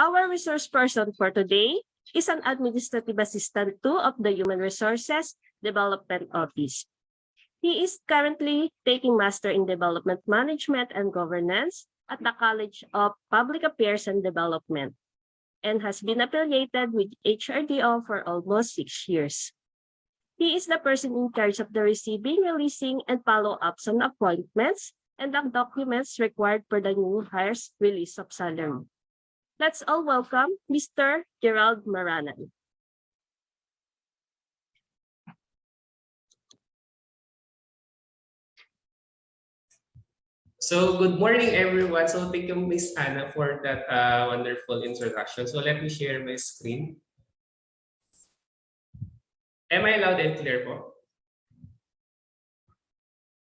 Our resource person for today is an administrative assistant 2 of the Human Resources Development Office. He is currently taking Master in Development Management and Governance at the College of Public Affairs and Development and has been affiliated with HRDO for almost 6 years. He is the person in charge of the receiving, releasing, and follow-ups on appointments and the documents required for the new hires' release of salary. Let's all welcome Mr. Gerald Maranan. So good morning, everyone. So thank you, Miss Anna, for that wonderful introduction. So let me share my screen. Am I loud and clear po?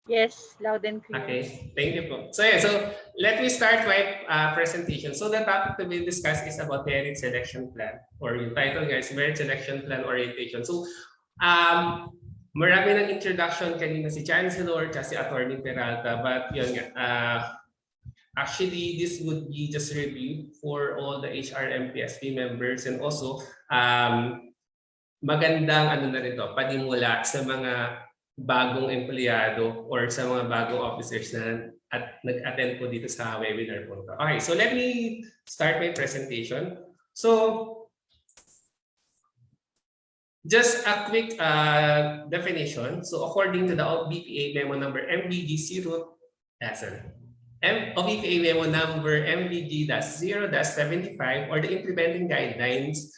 Yes, loud and clear. Okay, thank you po. So yeah, so let me start my presentation. So the topic to be discussed is about merit selection plan, or yung title guys, merit selection plan orientation. So marami ng introduction kanina si Chancellor at si Attorney Peralta, but yun nga, actually this would be just review for all the HR MPSP members, and also magandang ano na rito, panimula sa mga bagong empleyado or sa mga bagong officers na nag-attend po dito sa webinar po. Okay, so let me start my presentation. So just a quick definition. So according to the BPA memo number BPA memo number MBG-0-75, or the implementing guidelines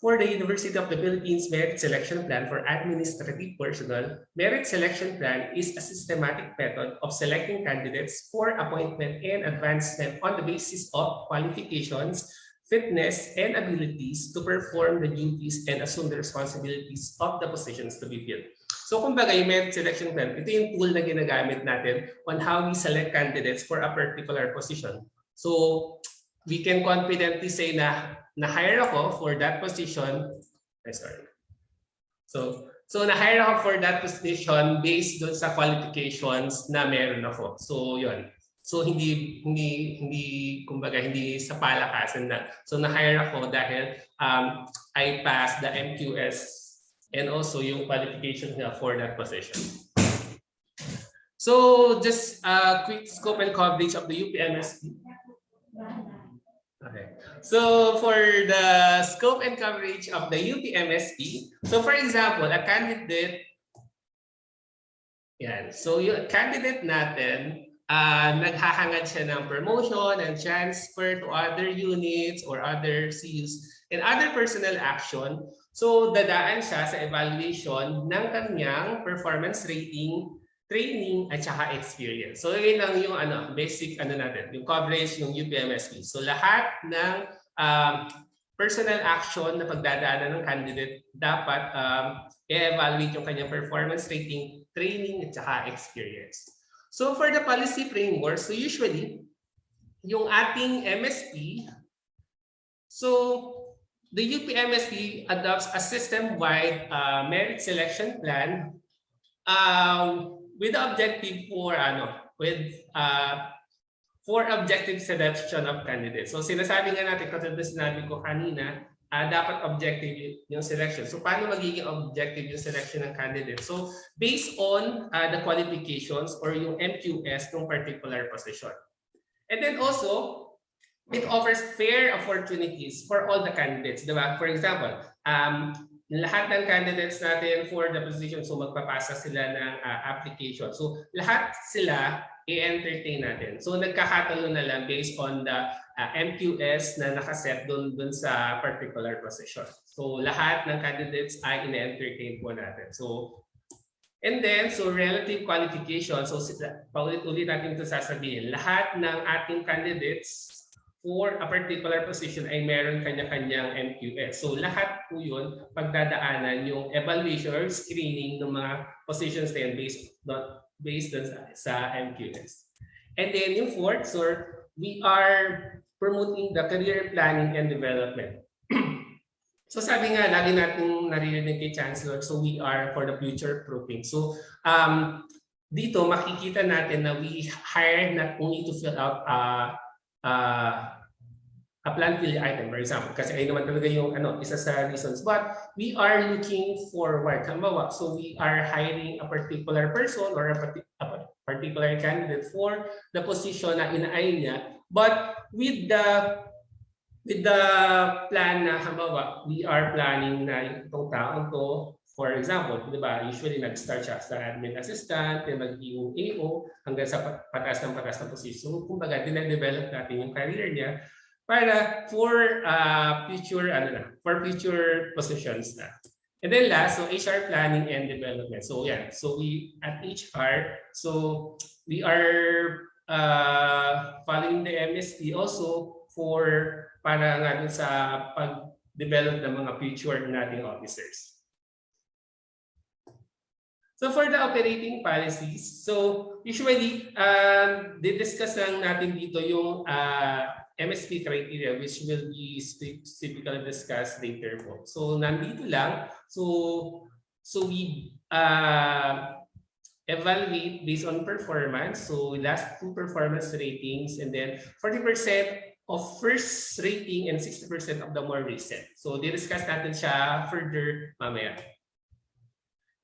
for the University of the Philippines Merit Selection Plan for Administrative Personnel, Merit Selection Plan is a systematic method of selecting candidates for appointment and advancement on the basis of qualifications, fitness, and abilities to perform the duties and assume the responsibilities of the positions to be filled. So kumbaga, yung merit selection plan, ito yung tool na ginagamit natin on how we select candidates for a particular position. So we can confidently say na na-hire ako for that position. So na-hire ako for that position based doon sa qualifications na meron ako. So yun. So hindi kumbaga hindi sa palakasan na. So na-hire ako dahil I passed the MQS and also yung qualifications niya for that position. So just a quick scope and coverage of the UPMSP. Okay. So for the scope and coverage of the UPMSP, so for example, a candidate, yan. So yung candidate natin, naghahangad siya ng promotion and transfer to other units or other CUs and other personnel action. So dadaan siya sa evaluation ng kanyang performance rating, training, at saka experience. So yun lang yung basic natin, yung coverage ng UPMSP. So lahat ng personal action na pagdadaanan ng candidate dapat i-evaluate yung kanyang performance rating, training, at saka experience. So for the policy framework, so usually yung ating MSP, so the UPMSP adopts a system-wide merit selection plan with the objective for objective selection of candidates. So sinasabi nga natin, katulad na sinabi ko kanina, dapat objective yung selection. So paano magiging objective yung selection ng candidate? So based on the qualifications or yung MQS ng particular position. And then also, it offers fair opportunities for all the candidates. Diba? For example, lahat ng candidates natin for the position, so magpapasa sila ng application. So lahat sila i-entertain natin. So nagkakatalo na lang based on the MQS na nakaset dun sa particular position. So lahat ng candidates ay ine-entertain po natin. So and then, so relative qualification. So paulit-ulit natin ito sasabihin. Lahat ng ating candidates for a particular position ay meron kanya-kanyang MQS. So lahat po yun, pagdadaanan yung evaluation or screening ng mga positions na yun based sa MQS. And then yung fourth, so we are promoting the career planning and development. So sabi nga, lagi natin naririnig kay Chancellor, so we are for the future proofing. So dito makikita natin na we hire not only to fill out a plant field item, for example, kasi ayun naman talaga yung isa sa reasons. But we are looking forward. Halimbawa, so we are hiring a particular person or a particular candidate for the position na inaay niya. But with the plan na halimbawa, we are planning na itong taong to, for example, di ba, usually nag-start siya sa admin assistant, then mag-yung AO, hanggang sa pataas ng position. So, kumbaga, dine-develop natin yung career niya para for future positions na. And then last, so HR planning and development. So yeah, so we at HR, so we are following the MSP also for para nga sa pag-develop ng mga future nating officers. So for the operating policies, so usually didiscuss lang natin dito yung MSP criteria, which will be specifically discussed later po. So nandito lang. So we evaluate based on performance. So last 2 performance ratings, and then 40% of first rating and 60% of the more recent. So di-discuss natin siya further mamaya.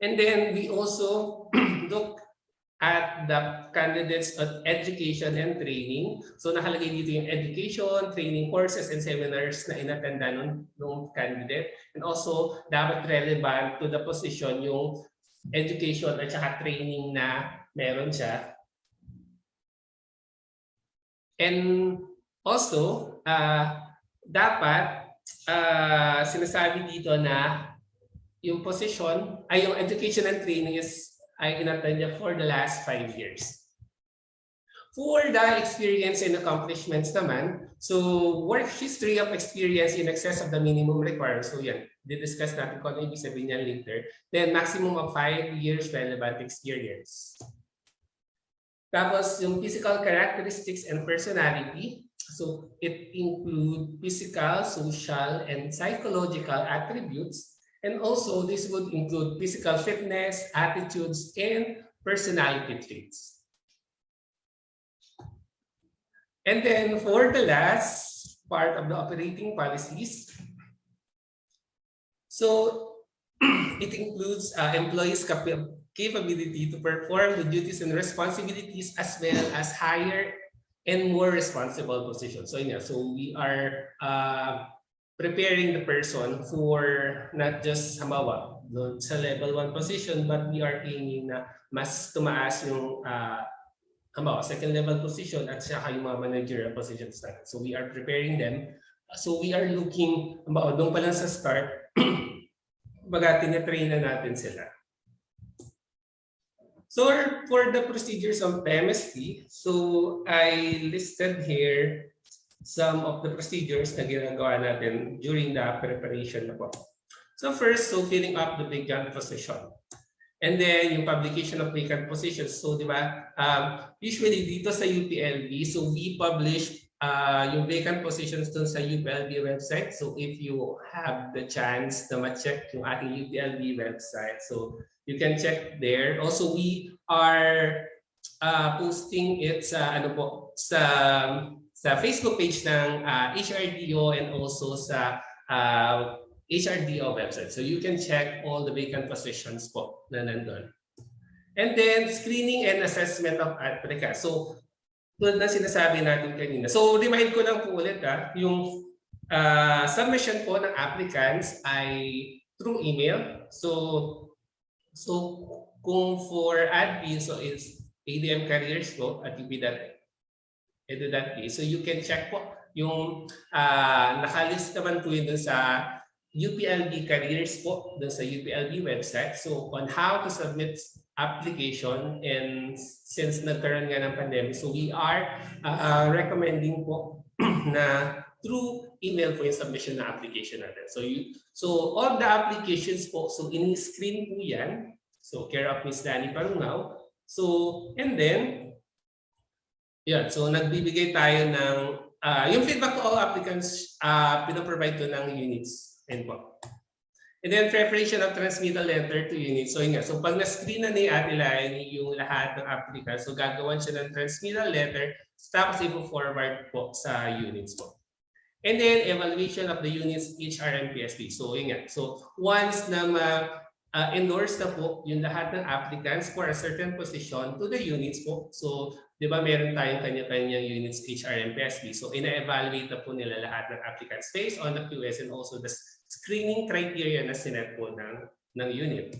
And then we also look at the candidates of education and training. So nakalagay dito yung education, training courses, and seminars na inattenda nung candidate. And also, dapat relevant to the position yung education at saka training na meron siya. And also, dapat sinasabi dito na yung position, ay yung education and training ay inattend niya for the last 5 years. For the experience and accomplishments naman, so work history of experience in excess of the minimum required. So yan, di-discuss natin kung ano ibig sabihin niya later. Then maximum of 5 years relevant experience. Tapos yung physical characteristics and personality. So it include physical, social, and psychological attributes. And also, this would include physical fitness, attitudes, and personality traits. And then for the last part of the operating policies, so it includes employees' capability to perform the duties and responsibilities as well as higher and more responsible positions. So yeah, so we are preparing the person for not just halimbawa sa level 1 position, but we are aiming na mas tumaas yung halimbawa second level position at saka yung mga managerial positions natin. So we are preparing them. So we are looking, halimbawa doon pa lang sa start, baga tinatrain na natin sila. So for the procedures of MSP, so I listed here some of the procedures na ginagawa natin during the preparation na po. So first, so filling up the vacant position. And then yung publication of vacant positions. So di ba, usually dito sa UPLB, so we publish yung vacant positions dun sa UPLB website. So if you have the chance na ma-check yung ating UPLB website, so you can check there. Also, we are posting it sa sa Facebook page ng HRDO and also sa HRDO website. So you can check all the vacant positions po na nandun. And then screening and assessment of applicants. So tulad na sinasabi natin kanina. So remind ko lang po ulit yung submission po ng applicants ay through email. So kung for admin, so it's ADM Careers po at UP.edu.ph. So you can check po yung nakalist naman po yun dun sa UPLB Careers po, dun sa UPLB website. So on how to submit application, and since nagkaroon nga ng pandemic, so we are recommending po na through email po yung submission na application natin. So all the applications po, so in-screen po yan. So care of Ms. Danny Parungaw. So and then yeah, so nagbibigay tayo ng yung feedback to all applicants, pinaprovide to ng units. And then preparation of transmittal letter to units. So yun nga, so pag na-screen na ni Ate Laine yung lahat ng applicants, so gagawan siya ng transmittal letter, tapos i-forward po sa units po. And then evaluation of the units HRMPSB. So yun nga. So once na endorse na po yung lahat ng applicants for a certain position to the units po. So di ba meron tayong kanya-kanyang units HRMPSB. So ina-evaluate na po nila lahat ng applicants based on the QS and also the screening criteria na sinet po ng unit.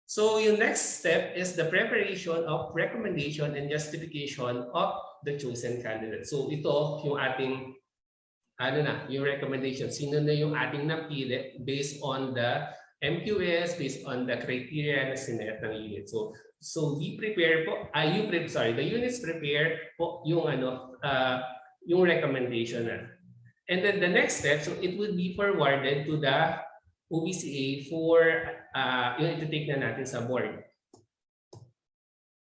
So yung next step is the preparation of recommendation and justification of the chosen candidate. So ito yung ating yung recommendation. Sino na yung ating napili based on the MQS, based on the criteria na sinet ng unit. So we prepare po, the units prepare po yung yung recommendation na. And then the next step, so it will be forwarded to the OBCA for yung iti-take na natin sa board.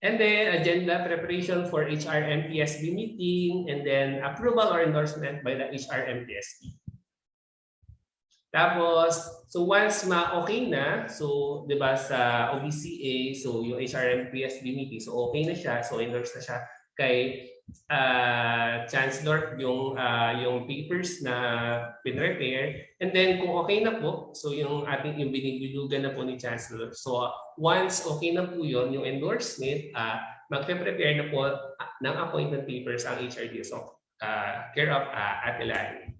And then agenda preparation for HRMPSB meeting, and then approval or endorsement by the HRMPSB. Tapos, so once ma-okay na, so 'di ba sa OBCA, so yung HRMPSB meeting, so okay na siya, so endorse na siya kay Chancellor yung papers na pinrepare. And then kung okay na po, so yung ating binibulugan na po ni Chancellor. So once okay na po yun, yung endorsement, magpe-prepare na po ng appointment papers ang HRD. So care of Ate Lani.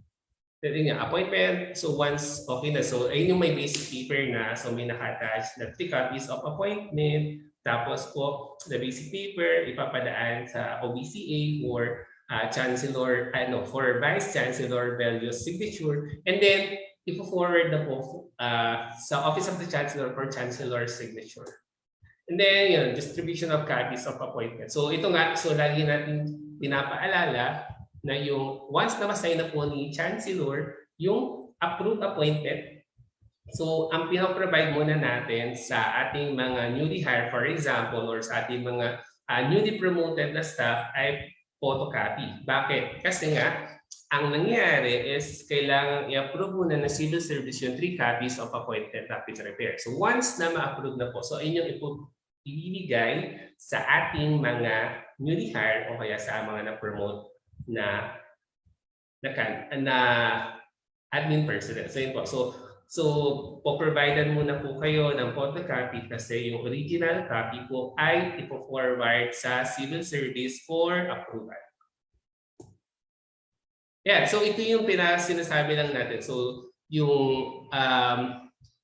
Nga, appointment, so once okay na, so ayun yung may basic paper na, so may naka-attach na 3 copies of appointment. Tapos po, the basic paper, ipapadaan sa OBCA or Chancellor, for Vice Chancellor Bello's signature. And then, ipo-forward na po sa Office of the Chancellor for Chancellor's signature. And then, yun, distribution of copies of appointment. So ito nga, so lagi natin pinapaalala na yung once na masign na po ni Chancellor, yung approved appointment, so, ang pinaprovide muna natin sa ating mga newly hired, for example, or sa ating mga newly promoted na staff ay photocopy. Bakit? Kasi nga, ang nangyayari is kailangan i-approve muna ng civil service yung 3 copies of appointment na repair. So, once na ma-approve na po, so inyong ibibigay sa ating mga newly hired o kaya sa mga na-promote na admin personnel. So, yun po. So, po-providean muna po kayo ng photocopy kasi yung original copy po ay ipo-forward sa civil service for approval. Yeah, so ito yung sinasabi lang natin. So, yung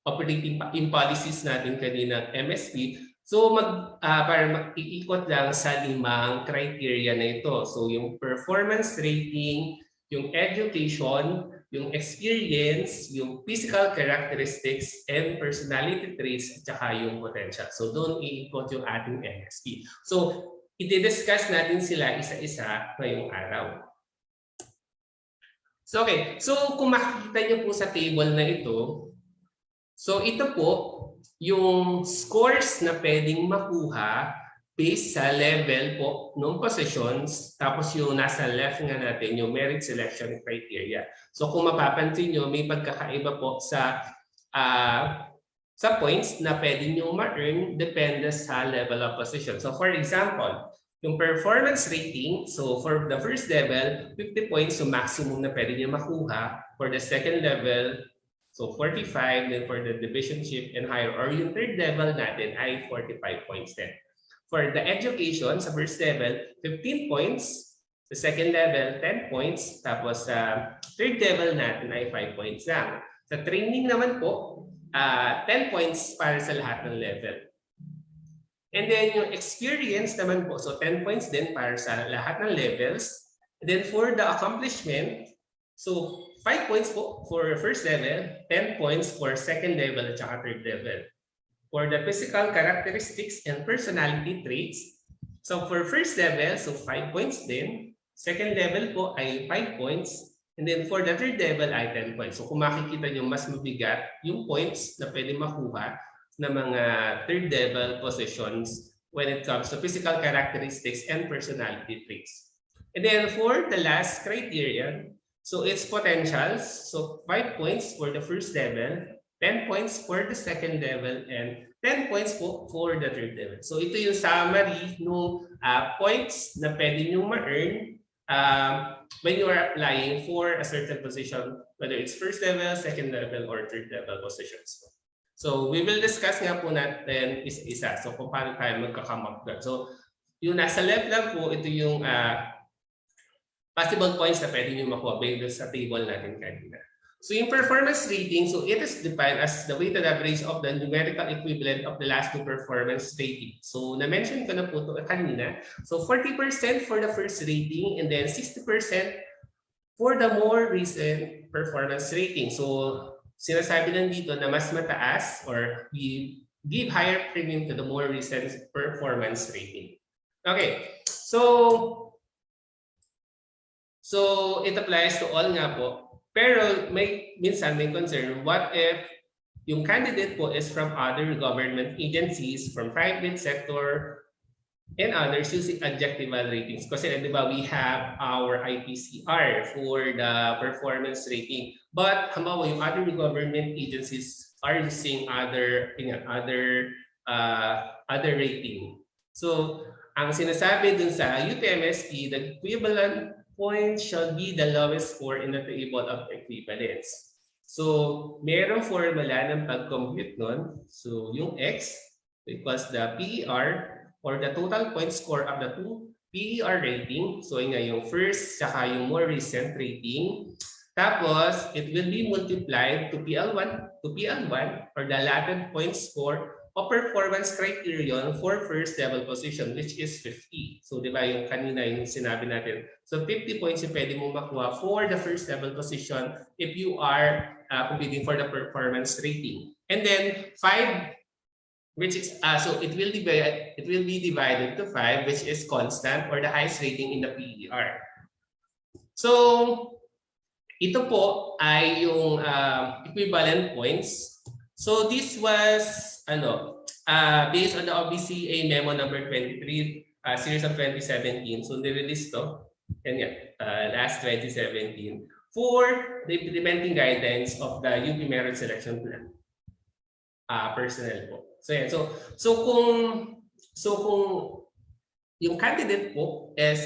operating policies natin kanina MSP. So, para mag-iikot lang sa 5 criteria na ito. So, yung performance rating, yung education, yung experience, yung physical characteristics, and personality traits, at saka yung potential. So doon iikot yung ating MSP. So i-discuss natin sila isa-isa ngayong araw. So okay, so kung makikita niyo po sa table na ito, so ito po yung scores na pwedeng makuha based sa level po ng positions, tapos yung nasa left nga natin, yung merit selection criteria. So kung mapapansin nyo, may pagkakaiba po sa points na pwede nyo ma-earn depende sa level of position. So for example, yung performance rating, so for the first level, 50 points yung maximum na pwede nyo makuha. For the second level, so 45, then for the divisionship and higher, or yung third level natin ay 45 points din. For the education, sa first level, 15 points. The second level, 10 points. Tapos sa third level natin ay 5 points lang. Sa training naman po, 10 points para sa lahat ng level. And then yung experience naman po, so 10 points din para sa lahat ng levels. And then for the accomplishment, so 5 points po for first level, 10 points for second level at saka third level. For the physical characteristics and personality traits, so for first level, so 5 points din. Second level po ay 5 points. And then for the third level ay 10 points. So kung makikita nyo, mas mabigat yung points na pwede makuha ng mga third level positions when it comes to physical characteristics and personality traits. And then for the last criterion, so it's potentials. So 5 points for the first level, 10 points for the second level, and 10 points po for the third level. So ito yung summary ng points na pwede nyo ma-earn when you are applying for a certain position, whether it's first level, second level, or third level positions. So we will discuss nga po natin isa-isa. So kung paano tayo magka-come up doon. So yung nasa left lang po, ito yung possible points na pwede nyo makuha based sa table natin kanina. So yung performance rating, so it is defined as the weighted average of the numerical equivalent of the last two performance rating. So na-mention ko na po ito kanina. So 40% for the first rating and then 60% for the more recent performance rating. So sinasabi lang dito na mas mataas or we give higher premium to the more recent performance rating. Okay, so it applies to all nga po. Pero minsan may concern, what if yung candidate po is from other government agencies, from private sector, and others using adjectival ratings? Kasi di ba we have our IPCR for the performance rating. But halimbawa yung other government agencies are using other rating. So ang sinasabi dun sa UTMSP, the equivalent point shall be the lowest score in the table of equivalence. So merong formula ng pag-compute nun. So yung X equals the PER or the total point score of the two PER rating. So yun nga yung first saka yung more recent rating. Tapos it will be multiplied to PL1 or the latent point score o performance criterion for first level position, which is 50. So di ba yung kanina yung sinabi natin. So 50 points yung pwede mo makuha for the first level position if you are competing for the performance rating. And then 5, which is so it will be divided to 5, which is constant or the highest rating in the PER. So ito po ay yung equivalent points. So this was based on the OBCA memo number 23 series of 2017. So nirelease to last 2017 for the implementing guidelines of the UP Merit Selection Plan personnel po. So yan. So kung yung candidate po is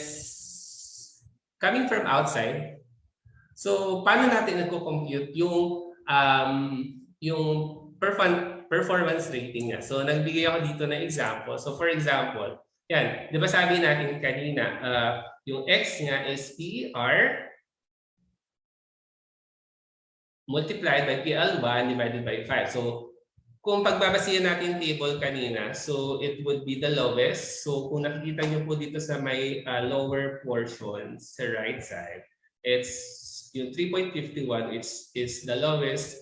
coming from outside, so paano natin nagko-compute yung performance rating niya. So nagbigay ako dito ng example. So for example, yan, di ba sabi natin kanina, yung X niya is PER multiplied by PL1 divided by 5. So kung pagbabasihan natin table kanina, so it would be the lowest. So kung nakikita niyo po dito sa may lower portion sa right side, it's yung 3.51 is the lowest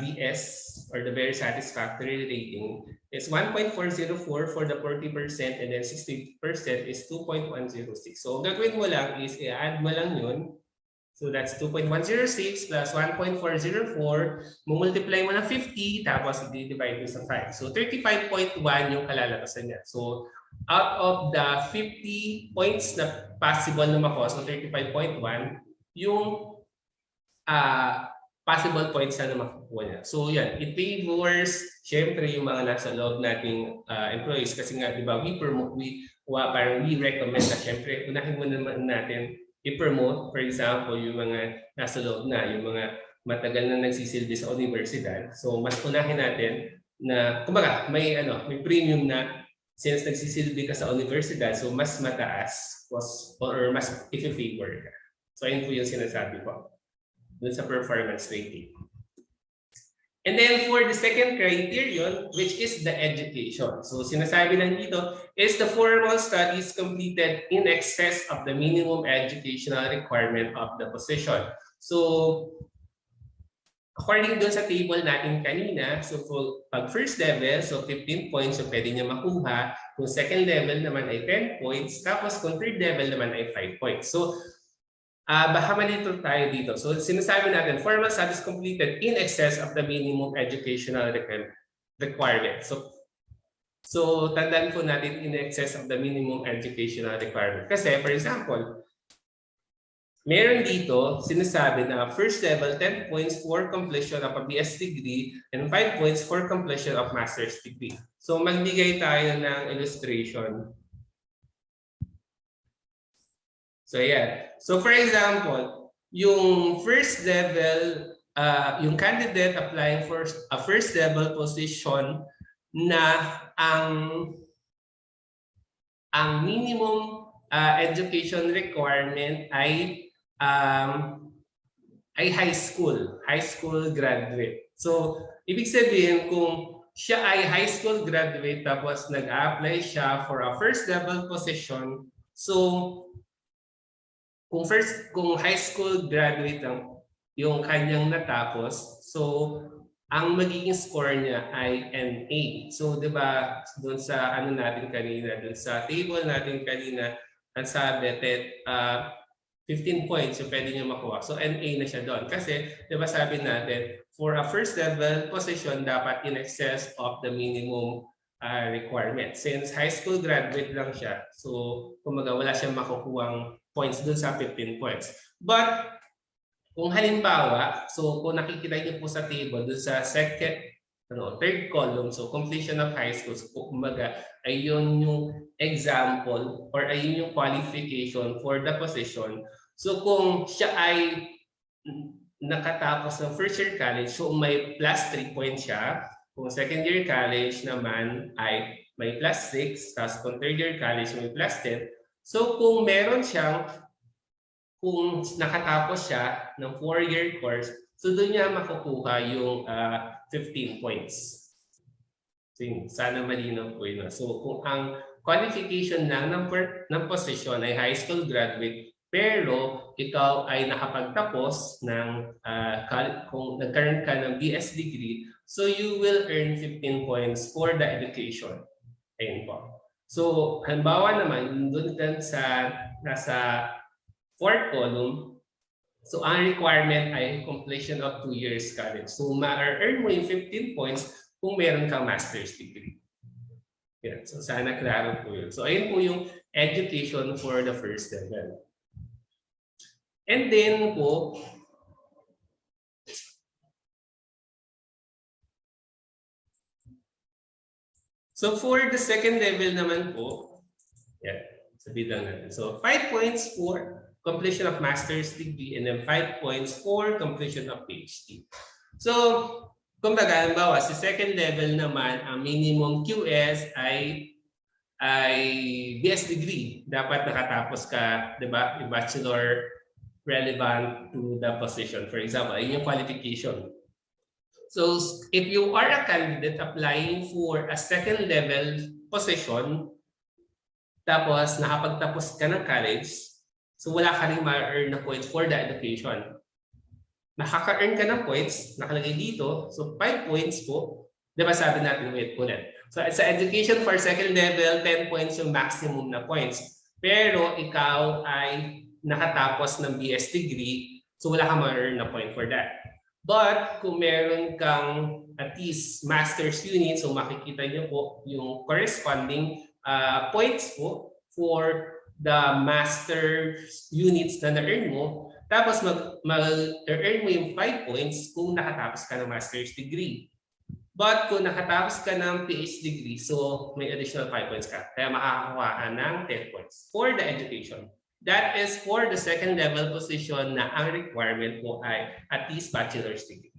VS or the very satisfactory rating is 1.404 for the 40% and then 60% is 2.106. So gagawin mo lang is i-add mo lang yun. So that's 2.106 plus 1.404. Multiply mo na 50 tapos i-divide mo sa 5. So 35.1 yung kalalatasan niya. So out of the 50 points na possible na makuha, so 35.1 yung possible points na makukuha niya. So yan, it favors syempre yung mga nasa loob nating employees kasi nga 'di ba we recommend na syempre unahin mo naman natin i-promote, for example, yung mga nasa loob na, yung mga matagal na nagsisilbi sa universidad. So mas unahin natin na kumbaga may premium na since nagsisilbi ka sa universidad, so mas mataas or mas i-favor ka. So ayun po yung sinasabi ko dun sa performance rating. And then for the second criterion, which is the education. So sinasabi lang dito is the formal studies completed in excess of the minimum educational requirement of the position. So according dun sa table natin kanina, so pag first level, so 15 points yung pwede niya makuha. Kung second level naman ay 10 points. Tapos kung third level naman ay 5 points. So baka malito tayo dito. So sinasabi natin, formal studies completed in excess of the minimum educational requirement. So tandaan po natin in excess of the minimum educational requirement. Kasi for example, meron dito sinasabi na first level 10 points for completion of a BS degree and 5 points for completion of master's degree. So magbigay tayo ng illustration. So yeah. So for example, yung first level, yung candidate applying for a first level position na ang minimum education requirement ay high school graduate. So ibig sabihin kung siya ay high school graduate tapos nag-apply siya for a first level position, so kung high school graduate lang yung kanyang natapos, so ang magiging score niya ay NA. So 'di ba doon sa ano natin kanina, doon sa table natin kanina, ang sabi that 15 points yung pwede niya makuha. So NA na siya doon kasi 'di ba sabi natin for a first level position dapat in excess of the minimum requirement. Since high school graduate lang siya, so kumaga wala siyang makukuhang points doon sa 15 points. But kung halimbawa, so kung nakikita niyo po sa table doon sa third column, so completion of high school, so kumaga ayun yung example or ayun yung qualification for the position. So kung siya ay nakatapos ng first year college, so may plus 3 points siya. Kung second year college naman ay may plus 6, tapos kung third year college may plus 10. So kung nakatapos siya ng 4-year course, so doon niya makukuha yung 15 points. So, sana malinaw po yun. So kung ang qualification lang ng position ay high school graduate, pero ikaw ay nakapagtapos ng kung nagkaroon ka ng BS degree, so you will earn 15 points for the education. Ayun po. So halimbawa naman, doon sa nasa fourth column, so ang requirement ay completion of 2 years college. So ma-earn mo yung 15 points kung meron kang master's degree. Yeah. So sana klaro po yun. So ayun po yung education for the first level. And then po, so for the second level naman po, yeah, sabihin lang natin. So 5 points for completion of master's degree and then 5 points for completion of PhD. So, kumbaga, halimbawa, sa second level naman, ang minimum QS ay BS degree. Dapat nakatapos ka, di ba, yung bachelor relevant to the position. For example, ayun yung qualification. So, if you are a candidate applying for a second level position, tapos nakapagtapos ka ng college, so wala ka rin ma-earn na points for the education. Nakaka-earn ka ng points, nakalagay dito, so 5 points po. Di ba sabi natin ulit. So sa education for second level, 10 points yung maximum na points. Pero ikaw ay nakatapos ng BS degree, so wala kang ma-earn na point for that. But kung meron kang at least master's unit, so makikita niyo po yung corresponding points po for the master's units na na-earn mo. Tapos mag-earn mo yung 5 points kung nakatapos ka ng master's degree. But kung nakatapos ka ng PhD degree, so may additional 5 points ka. Kaya makakakuha ka ng 10 points for the education. That is for the second level position na ang requirement po ay at least bachelor's degree.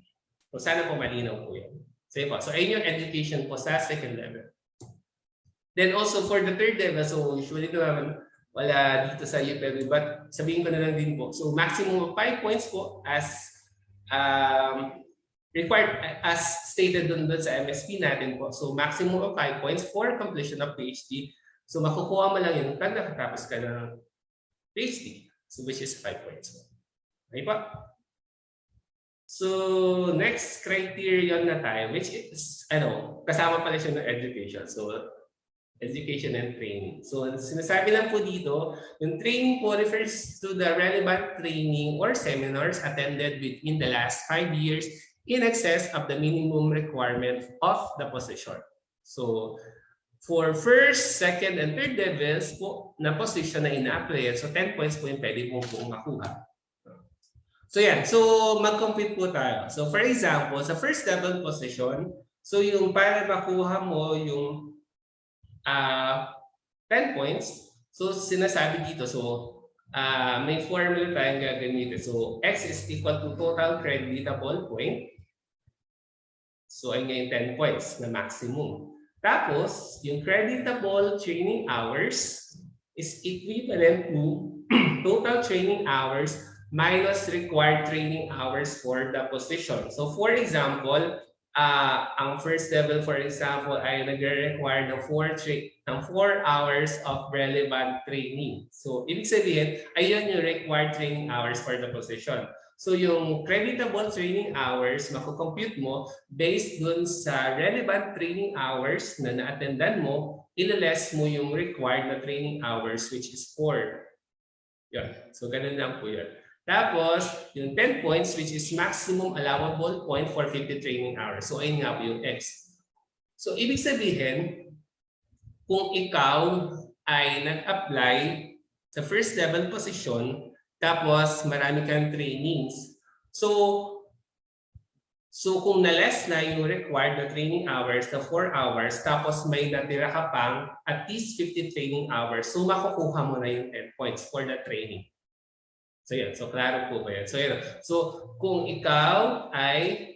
So sana po malinaw po yan. So ayun yung education po sa second level. Then also for the third level, so usually naman wala dito sa UPLB, but sabihin ko na lang din po. So maximum of 5 points po as required, as stated doon sa MSP natin po. So maximum of 5 points for completion of PhD. So makukuha mo lang yun pag nakatapos ka ng PhD, so which is 5 points. Okay po? So next criterion na tayo, which is, kasama pala siya ng education. So education and training. So sinasabi lang po dito, yung training po refers to the relevant training or seminars attended within the last 5 years in excess of the minimum requirement of the position. So for first, second, and third levels po na position na ina-apply, so 10 points po yung pwede mo po makuha. So yan, so mag-compete po tayo. So for example, sa first level position, so yung para makuha mo yung 10 points, so sinasabi dito, so may formula tayong gagamitin. So, X is equal to total creditable point. So, ay ngayon 10 points na maximum. Tapos, yung creditable training hours is equivalent to total training hours minus required training hours for the position. So, for example, ang first level, for example, ay nag-require ng 4 hours of relevant training. So, ibig sabihin, ayun yung required training hours for the position. So, yung creditable training hours, makukompute mo based dun sa relevant training hours na na-attendan mo, ilales mo yung required na training hours, which is 4. Yan. So, ganun lang po yun. Tapos, yung 10 points, which is maximum allowable point for 50 training hours. So, ayun nga po yung X. So, ibig sabihin, kung ikaw ay nag-apply sa first level position, tapos marami kang trainings. So kung na-less na yung required na training hours na 4 hours, tapos may natira ka pang at least 50 training hours, so makukuha mo na yung 10 points for the training. So yan, so klaro po ba yan? So yan. So kung ikaw ay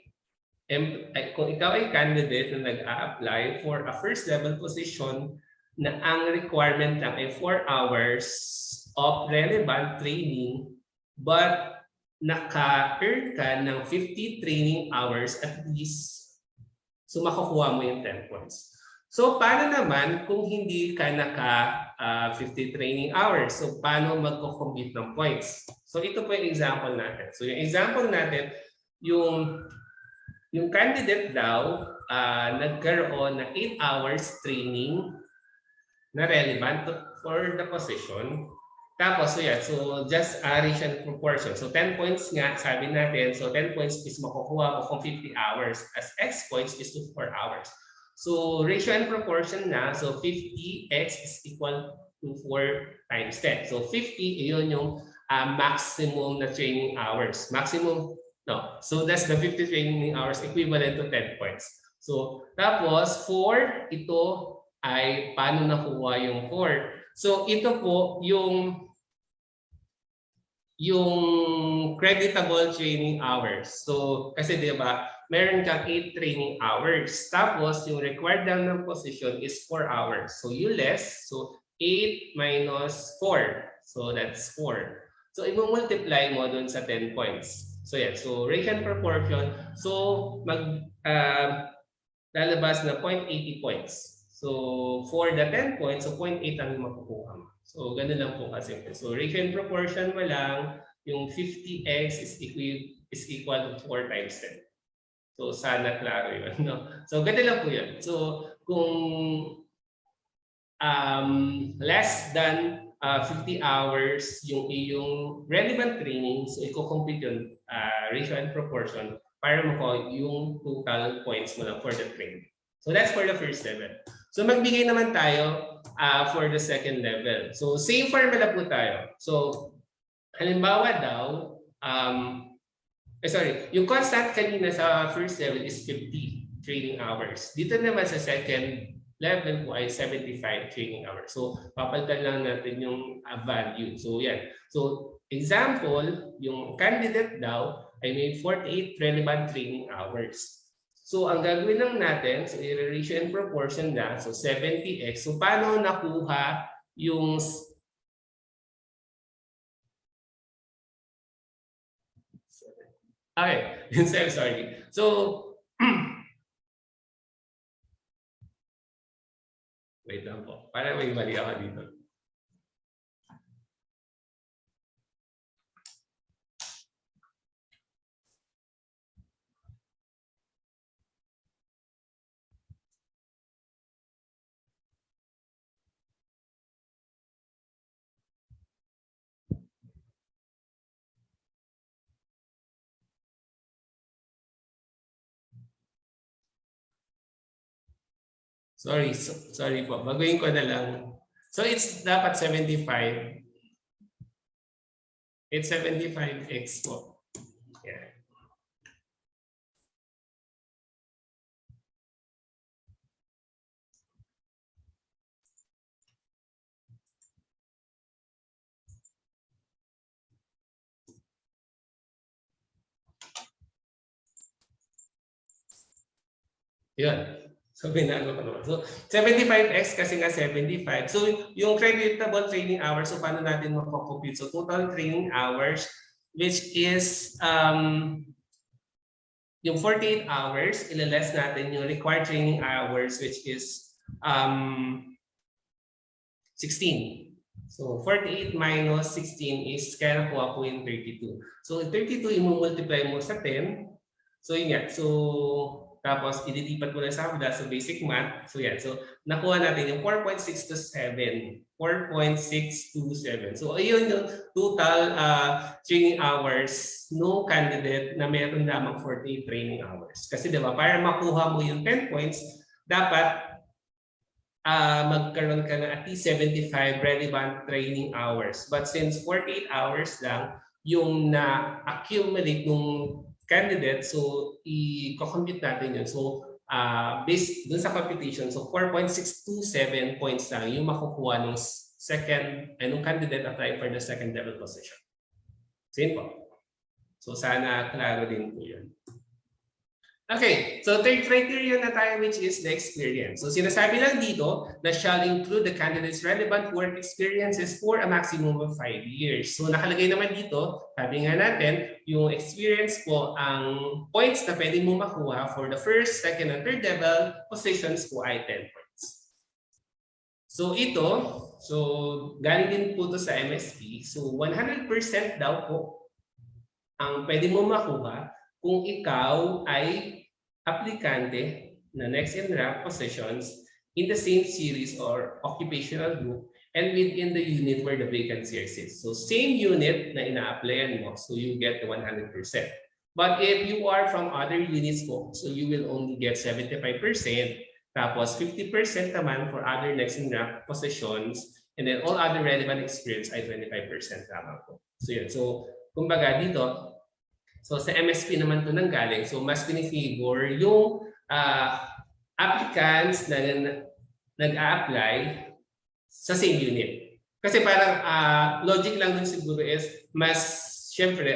candidate na nag-a-apply for a first level position na ang requirement lang ay 4 hours of relevant training, but naka-earn ka ng 50 training hours at least, so makukuha mo yung 10 points. So paano naman kung hindi ka naka 50 training hours? So paano magko-compute ng points? So ito po yung example natin. So yung example natin, yung candidate daw nagkaroon ng 8 hours training na relevant for the position. Tapos, so yeah, so just ratio and proportion. So 10 points nga, sabi natin, so 10 points is makukuha mo kung 50 hours as X points is to 4 hours. So ratio and proportion na, so 50X is equal to 4 times 10. So 50, yun yung maximum na training hours. Maximum, no. So that's the 50 training hours equivalent to 10 points. So tapos 4, ito ay paano nakuha yung 4. So ito po yung creditable training hours. So kasi 'di ba, meron kang 8 training hours. Tapos yung required lang ng position is 4 hours. So you less, so 8 minus 4. So that's 4. So i-multiply mo dun sa 10 points. So yeah, so ratio and proportion. So lalabas na 0.80 points. So for the 10 points, so 0.8 ang makukuha mo. So ganun lang po kasi. So ratio and proportion mo lang, yung 50x is equal to 4 times 10. So sana klaro yun. No? So ganun lang po yun. So kung less than 50 hours yung iyong relevant training, so i-compute yun, ratio and proportion, para mo yung total points mo lang for the training. So that's for the first level. So magbigay naman tayo for the second level. So same formula po tayo. So halimbawa daw, yung constant kanina sa first level is 50 training hours. Dito naman sa second level po ay 75 training hours. So papalitan lang natin yung value. So yan. So example, yung candidate daw ay may 48 relevant training hours. So ang gagawin lang natin, so i-ratio and proportion na, so 70x. So paano nakuha yung okay, sorry. So wait lang po. Para may mali ako dito. Sorry po. Baguhin ko na lang. So it's dapat 75. It's 75x po. Yeah. Yun. So, binago ko naman. So, 75x kasi nga 75. So, yung creditable training hours, so paano natin makocompute? So, total training hours, which is yung 48 hours, ilaless natin yung required training hours, which is 16. So, 48 minus 16 is kaya nakuha ko yung 32. So, 32 i-multiply mo sa 10. So, yun nga. So, tapos, idilipat mo na sa habla, so basic math. So, yan. So, nakuha natin yung 4.627. 4.627. So, ayun yung total training hours no candidate na meron lamang 48 training hours. Kasi, di ba, para makuha mo yung 10 points, dapat magkaroon ka ng at least 75 relevant training hours. But since 48 hours lang yung na-accumulate ng candidate, so i-compute natin yun. So based dun sa computation, so 4.627 points lang yung makukuha ng second, nung candidate apply for the second level position. So yun po. So sana klaro din po yun. Okay, so third criterion na tayo, which is the experience. So sinasabi lang dito na shall include the candidate's relevant work experiences for a maximum of 5 years. So nakalagay naman dito, sabi nga natin, yung experience po, ang points na pwede mo makuha for the first, second, and third level positions po ay 10 points. So ito, so galing din po to sa MSP. So 100% daw po ang pwede mo makuha kung ikaw ay aplikante na next in rank positions in the same series or occupational group and within the unit where the vacancy exists. So same unit na ina-applyan mo, so you get the 100%. But if you are from other units po, so you will only get 75%, tapos 50% naman for other next in rank positions, and then all other relevant experience ay 25% lamang po. So yun. So kumbaga dito, so sa MSP naman to nanggaling, so mas pinifavor yung applicants na nag-a-apply sa same unit. Kasi parang logic lang dun siguro is mas, syempre,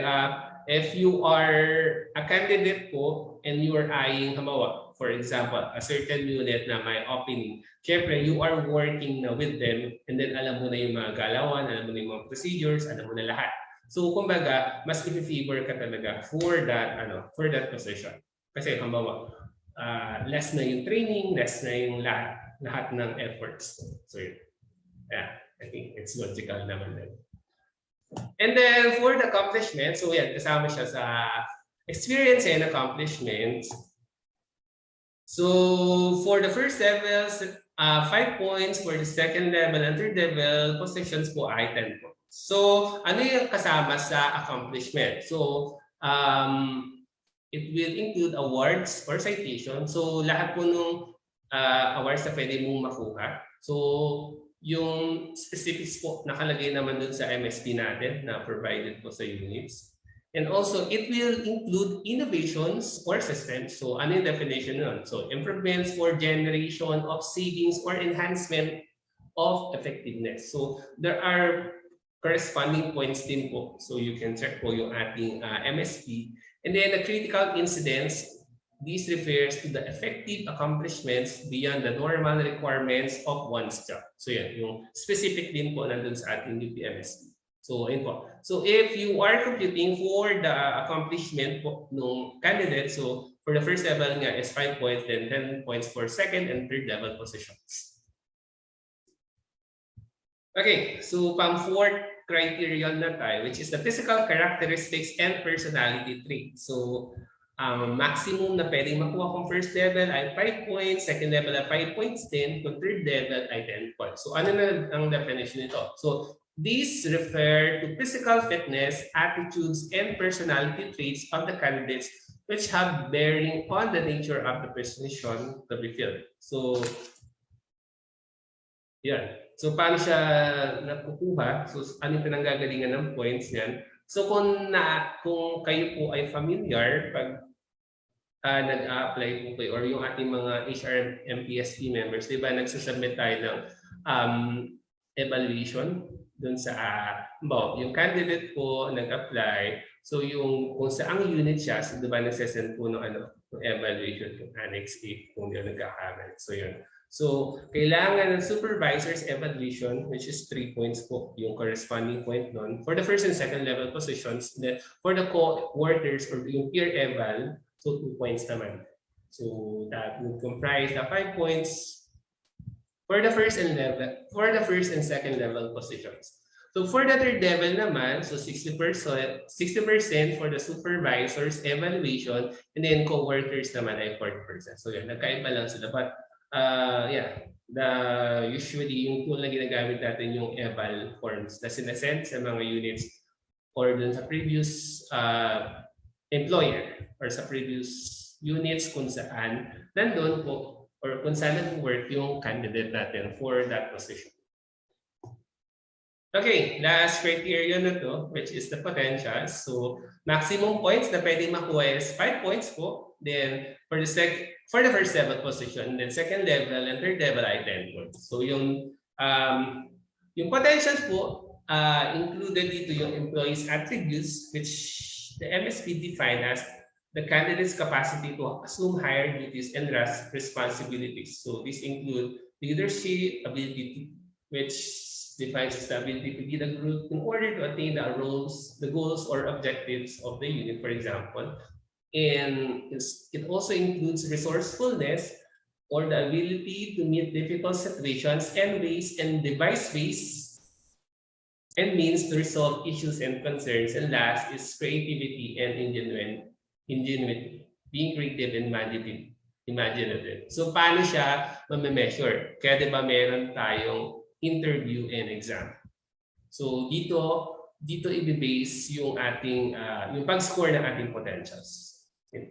if you are a candidate po and you are eyeing hamawa, for example, a certain unit na may opening, syempre, you are working na with them and then alam mo na yung mga galawan, alam mo na yung mga procedures, alam mo na lahat. So kumbaga, mas i-favor ka talaga for that position. Kasi kumbaga, less na yung training, less na yung lahat ng efforts. So yeah, I think it's logical naman din. And then for the accomplishments, so yan, kasama siya sa experience and accomplishments. So for the first levels, 5 points. For the second level and third level positions po ay 10 points. So, ano yung kasama sa accomplishment? So, it will include awards or citation. So, lahat po nung awards na pwede mong makuha. So, yung specifics po nakalagay naman dun sa MSP natin na provided po sa units. And also, it will include innovations or systems. So, ano yung definition nun? So, improvements for generation of savings or enhancement of effectiveness. So, there are corresponding points din po. So you can check po yung ating MSP. And then the critical incidents, this refers to the effective accomplishments beyond the normal requirements of one's job. So yan, yung specific din po nandun sa ating UPMSP. So yun po. So if you are computing for the accomplishment po ng candidate, so for the first level nga is 5 points, then 10 points for second and third level positions. Okay, so pang fourth criterion na tayo, which is the physical characteristics and personality traits. So, maximum na pwedeng makuha kung first level ay 5 points, second level ay 5 points din, kung third level ay 10 points. So, ano na ang definition nito? So, these refer to physical fitness, attitudes, and personality traits of the candidates which have bearing on the nature of the position to be filled. So, yan. So, paano siya nakukuha? So, anong pinanggagalingan ng points niyan? So, kung kayo po ay familiar, pag nag-a-apply po kayo or yung ating mga HR MPSP members, di ba, nagsasubmit tayo ng evaluation dun sa, yung candidate po nag-apply, So yung kung saang unit siya, so di ba nagsesend po ng evaluation yung Annex 8 kung di ako nagkakamali. So yun. So kailangan ng supervisor's evaluation, which is 3 points po, yung corresponding point nun. For the first and second level positions, then for the co-workers or yung peer eval, so 2 points naman. So that would comprise the 5 points for the first and second level positions. So for the third level naman, so 60% for the supervisor's evaluation, and then co-workers naman ay 40%. So yun, nagkaiba lang sila. But usually yung tool na ginagamit natin yung eval forms na sinasend sa mga units or dun sa previous employer or sa previous units kung saan nandun po or kung saan nag-work yung candidate natin for that position. Okay, last criteria na to, which is the potentials. So maximum points na pwedeng makuha is 5 points po. Then for the first level position, then second level and third level ay 10 points. So yung potentials po, included dito yung employee's attributes, which the MSP define as the candidate's capacity to assume higher duties and responsibilities. So these include leadership, ability, which defines the ability to lead a group in order to attain the goals or objectives of the unit, for example. And it also includes resourcefulness or the ability to meet difficult situations and ways and devise ways and means to resolve issues and concerns. And last is creativity and ingenuity, being creative and imaginative. So paano siya ma-measure? Kaya di ba meron tayong interview and exam. So dito i-base yung ating yung pag-score ng ating potentials. Your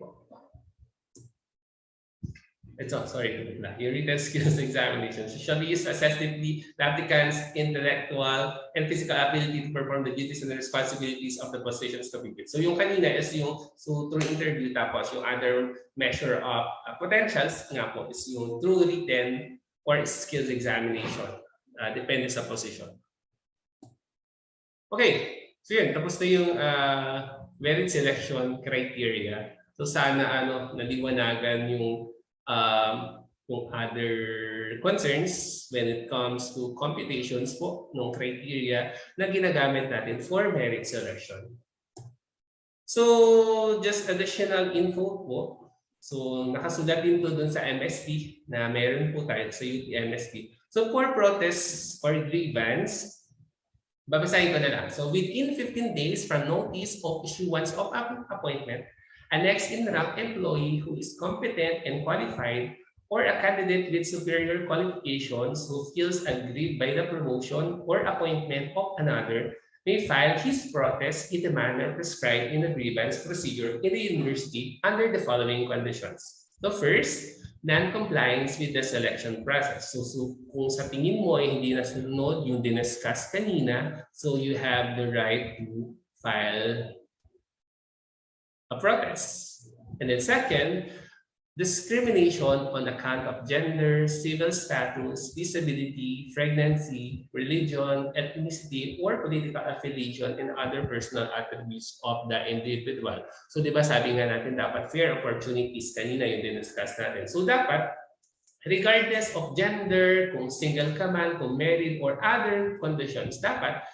written skills examination shall be used to assess the applicant's intellectual and physical ability to perform the duties and the responsibilities of the positions to be given. So yung kanina is through interview, tapos yung other measure of potentials nga po is yung through written or skills examination. Depende sa position. Okay, so yun, tapos na yung merit selection criteria. So sana naliwanagan yung other concerns when it comes to computations po ng criteria na ginagamit natin for merit selection. So just additional info po. So nakasulat din to dun sa MSP na meron po tayo sa UT MSP. So for protests or grievance, babasahin ko na lang. So within 15 days from notice of issuance of appointment, a next in rank employee who is competent and qualified or a candidate with superior qualifications who feels aggrieved by the promotion or appointment of another may file his protest in the manner prescribed in the grievance procedure in the university under the following conditions. The first, non-compliance with the selection process. So kung sa tingin mo ay hindi nasunod yung diniscuss kanina, so you have the right to file a protest. And then second, discrimination on account of gender, civil status, disability, pregnancy, religion, ethnicity, or political affiliation and other personal attributes of the individual. So di ba sabi nga natin dapat fair opportunities, kanina yung diniscuss natin. So dapat regardless of gender, kung single ka man, kung married or other conditions, dapat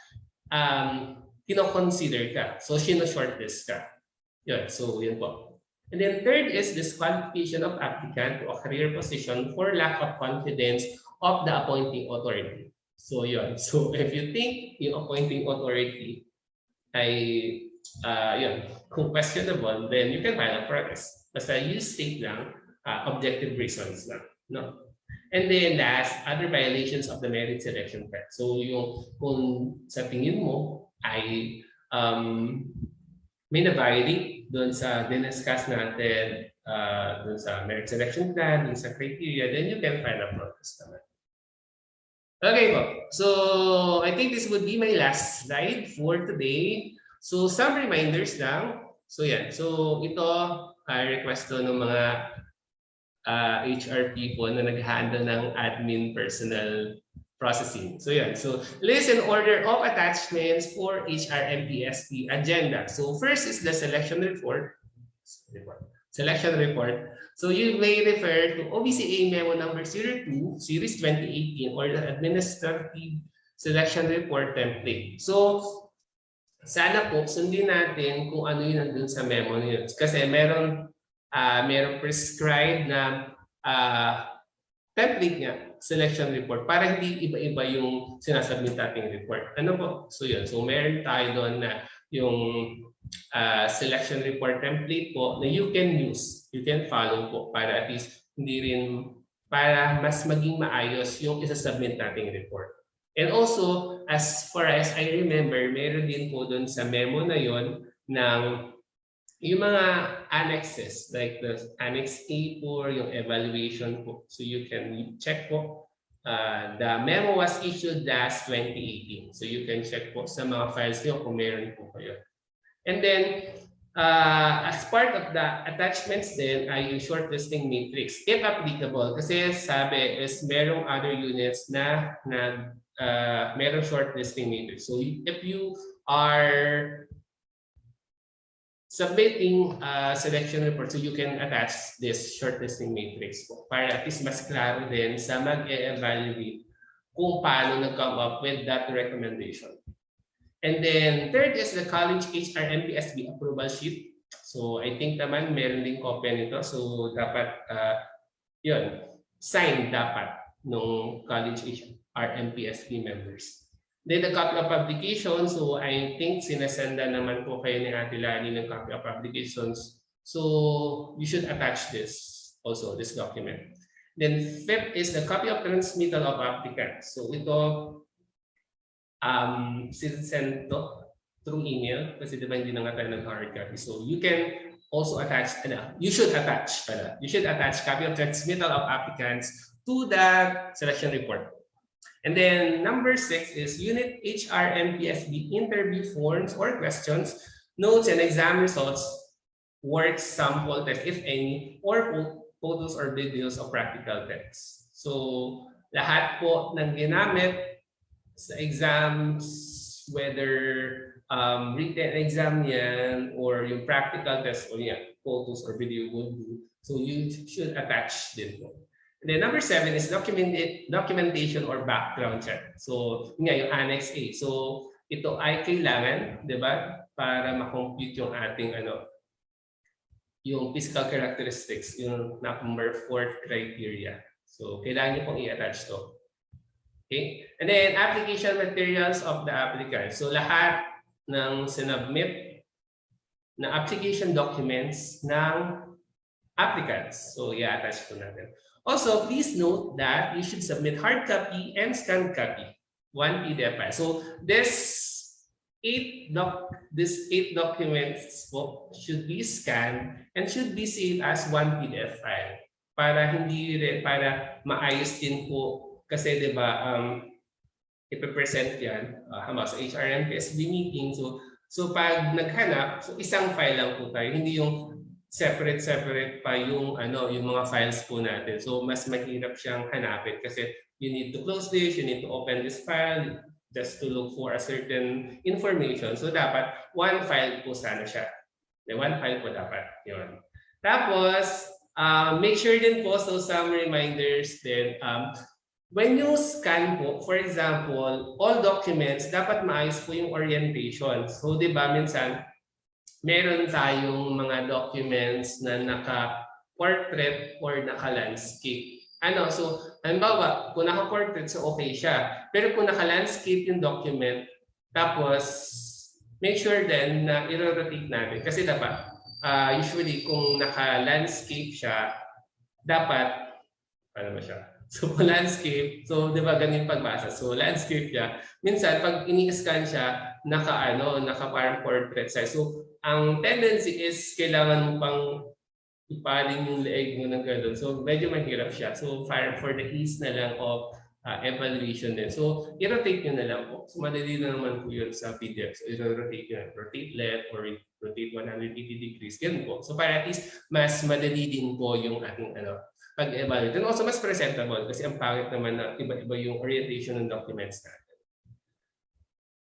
kino-consider ka. So sino-shortlist ka. Yun, so yun po. And then third is disqualification of applicant to a career position for lack of confidence of the appointing authority. So yun. So if you think yung appointing authority ay kung questionable, then you can file a protest. Basta you state lang objective reasons lang. No? And then last, other violations of the merit selection practice. So yung kung sa tingin mo ay may na-violate doon sa diniscuss natin, doon sa merit selection plan, doon sa criteria, then you can file a protest naman. Okay po. So I think this would be my last slide for today. So some reminders lang. So yan. So ito ay request to ng mga HR people na nag-handle ng admin personnel processing. So yan. So list and order of attachments for HRMPSP agenda. So first is the selection report. Selection report. So you may refer to OBCA Memo number 02, Series 2018, or the Administrative Selection Report template. So sana po sundin natin kung ano yun nandun sa memo niyo. Kasi meron prescribed na template niya, selection report, para hindi iba-iba yung sinasubmit nating report. Ano po? So yun. So meron tayo doon na yung selection report template po na you can use, you can follow po para at least hindi rin, para mas maging maayos yung isasubmit nating report. And also, as far as I remember, meron din po doon sa memo na yon ng yung mga annexes, like the Annex A po, yung evaluation po. So you can check po. The memo was issued last 2018. So you can check po sa mga files niyo kung meron po kayo. And then, as part of the attachments then ay yung shortlisting matrix, if applicable. Kasi sabi is merong other units na merong shortlisting matrix. So if you are submitting selection report, so you can attach this shortlisting matrix po para at least mas klaro din sa mag-e-evaluate kung paano nag-come up with that recommendation. And then third is the college HRMPSB approval sheet. So I think naman meron din copy nito. So dapat yun, signed dapat ng college HRMPSB members. Then the copy of publication. So I think sinasenda naman po kayo ni Ate Lani ng copy of publications. So you should attach this also, this document. Then fifth is the copy of transmittal of applicants. So ito, send to through email kasi diba hindi na nga tayo ng-hard copy. So you can also attach, you should attach copy of transmittal of applicants to the selection report. And then number 6 is unit HRMPSB interview forms or questions, notes and exam results, work sample test if any, or photos or videos of practical tests. So lahat po ng ginamit sa exams, whether written exam yan or yung practical test o yan, photos or video will do. So you should attach din po. And then number 7 is documentation or background check. So nga yung Annex A. So ito ay kailangan, di ba, para ma-compute yung ating yung physical characteristics, yung number 4 criteria. So kailangan niyo pong i-attach to. Okay? And then application materials of the applicant. So lahat ng sinubmit na application documents ng applicants. So i-attach po natin. Also, please note that you should submit hard copy and scanned copy, one PDF file. So this 8 documents po should be scanned and should be saved as one PDF file para maayos din po. Kasi di ba, ipipresent yan sa HRMPSB meeting. So pag naghanap, so isang file lang po tayo. Hindi yung separate pa yung yung mga files po natin. So mas mahirap siyang hanapin kasi you need to close this, you need to open this file just to look for a certain information. So dapat one file po sana siya. One file po dapat. Yun. Tapos, make sure din po, so some reminders din, when you scan po, for example, all documents, dapat maayos po yung orientation. So, di ba, minsan, meron tayong mga documents na naka-portrait or naka-landscape. So, halimbawa, kung naka-portrait, so okay siya. Pero kung naka-landscape yung document, tapos, make sure din na i-rotate natin. Kasi dapat, usually, kung naka-landscape siya, dapat, ano ba siya? So, landscape, so di ba ganun pagbasa? So, landscape siya. Minsan, pag ini-scan siya, naka parang portrait size. So, ang tendency is kailangan mo pang ipaling yung leeg mo ng gano'n. So, medyo mahirap siya. So, for the ease na lang of evaluation din. So, i-rotate nyo na lang po. So, madali na naman po yun sa PDF. So, i-rotate nyo. Rotate left or rotate 180 degrees. Ganun po. So, para at least mas madali din po yung ating pag-evaluate. And also mas presentable kasi ang pangit naman na iba-iba yung orientation ng documents natin.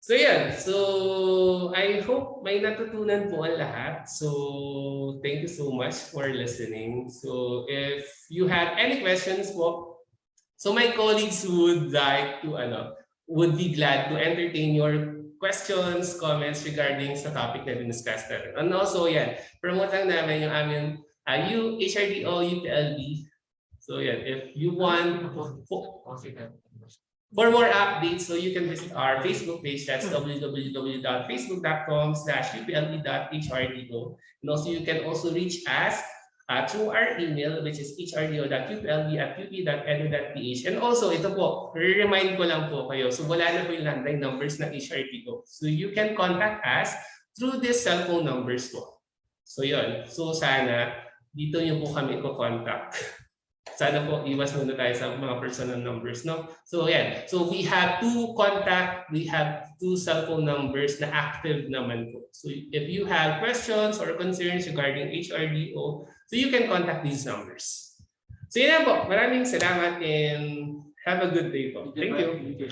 So yan, so I hope may natutunan po ang lahat. So thank you so much for listening. So if you have any questions po, so my colleagues would like to would be glad to entertain your questions, comments regarding sa topic na diniscuss natin. And also yan, promote lang namin yung aming HRDO, UPLB. So yan, if you want for more updates, so you can visit our Facebook page, that's www.facebook.com/uplb.hrdo. And also you can also reach us through our email, which is hrdo.uplb@up.edu.ph. And also, ito po, remind ko lang po kayo, so wala na po yung landline numbers ng HRDO. So you can contact us through these cellphone numbers po. So yun, so sana dito nyo po kami ko-contact. Sana po iwas muna tayo sa mga personal numbers, no? So yan. So we have two cell phone numbers na active naman po. So if you have questions or concerns regarding HRDO, so you can contact these numbers. So yan po. Maraming salamat and have a good day po. Thank you.